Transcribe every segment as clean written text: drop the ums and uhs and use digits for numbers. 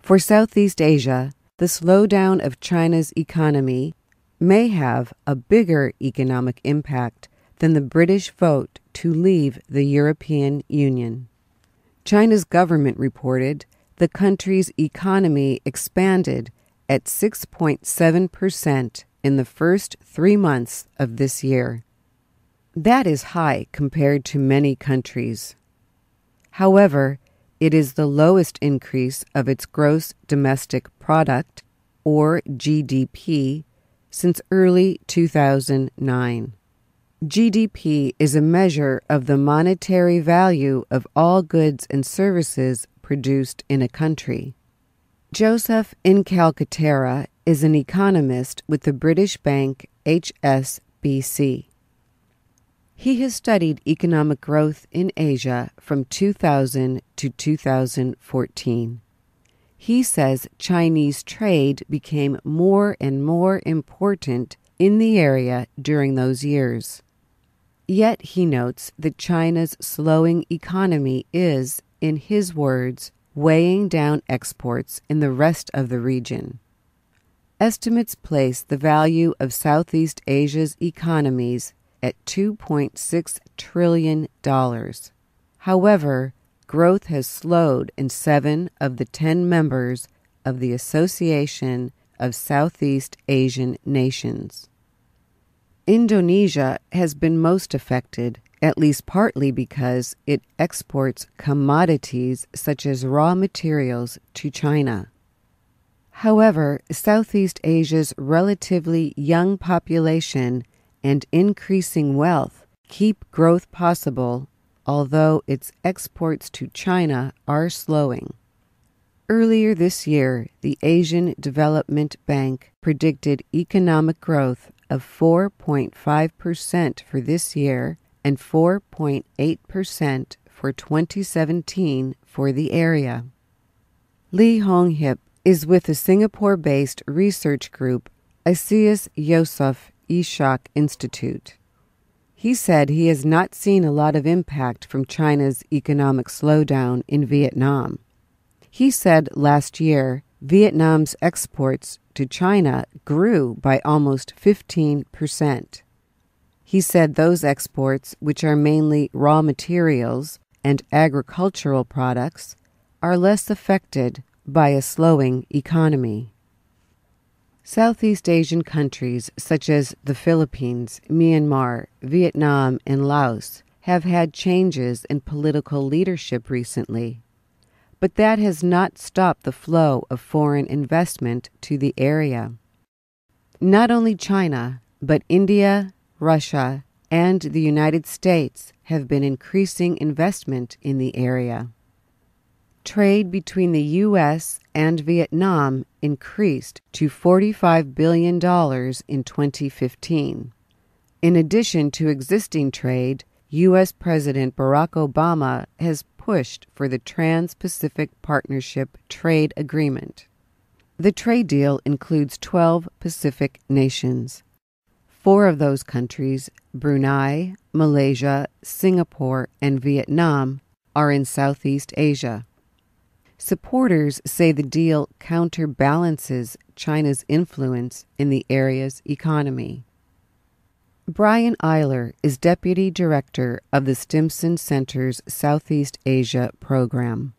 For Southeast Asia, the slowdown of China's economy may have a bigger economic impact than the British vote to leave the European Union. China's government reported the country's economy expanded at 6.7% in the first 3 months of this year. That is high compared to many countries. However, it is the lowest increase of its gross domestic product, or GDP, since early 2009. GDP is a measure of the monetary value of all goods and services produced in a country. Joseph Incalcaterra is an economist with the British bank HSBC. He has studied economic growth in Asia from 2000 to 2014. He says Chinese trade became more and more important in the area during those years. Yet he notes that China's slowing economy is, in his words, weighing down exports in the rest of the region. Estimates place the value of Southeast Asia's economies at $2.6 trillion. However, growth has slowed in 7 of the 10 members of the Association of Southeast Asian Nations. Indonesia has been most affected, at least partly because it exports commodities such as raw materials to China. However, Southeast Asia's relatively young population and increasing wealth keep growth possible, although its exports to China are slowing. Earlier this year, the Asian Development Bank predicted economic growth of 4.5% for this year and 4.8% for 2017 for the area. Lee Hong-hip is with the Singapore-based research group Asias Yusof Ishak Institute. He said he has not seen a lot of impact from China's economic slowdown in Vietnam. He said last year Vietnam's exports to China grew by almost 15%. He said those exports, which are mainly raw materials and agricultural products, are less affected by a slowing economy. Southeast Asian countries such as the Philippines, Myanmar, Vietnam, and Laos have had changes in political leadership recently, but that has not stopped the flow of foreign investment to the area. Not only China, but India, Russia, and the United States have been increasing investment in the area. Trade between the U.S. and Vietnam increased to $45 billion in 2015. In addition to existing trade, U.S. President Barack Obama has pushed for the Trans-Pacific Partnership Trade Agreement. The trade deal includes 12 Pacific nations. 4 of those countries, Brunei, Malaysia, Singapore, and Vietnam, are in Southeast Asia. Supporters say the deal counterbalances China's influence in the area's economy. Brian Eiler is Deputy Director of the Stimson Center's Southeast Asia program.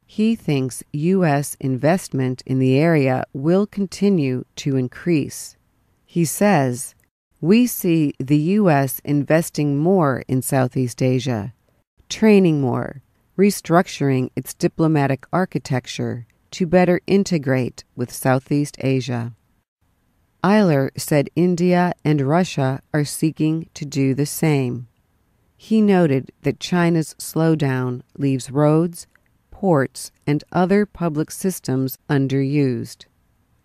He thinks U.S. investment in the area will continue to increase. He says, "We see the U.S. investing more in Southeast Asia, training more, restructuring its diplomatic architecture to better integrate with Southeast Asia." Eiler said India and Russia are seeking to do the same. He noted that China's slowdown leaves roads, ports, and other public systems underused.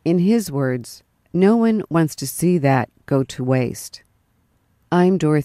In his words, "No one wants to see that go to waste." I'm Dorothy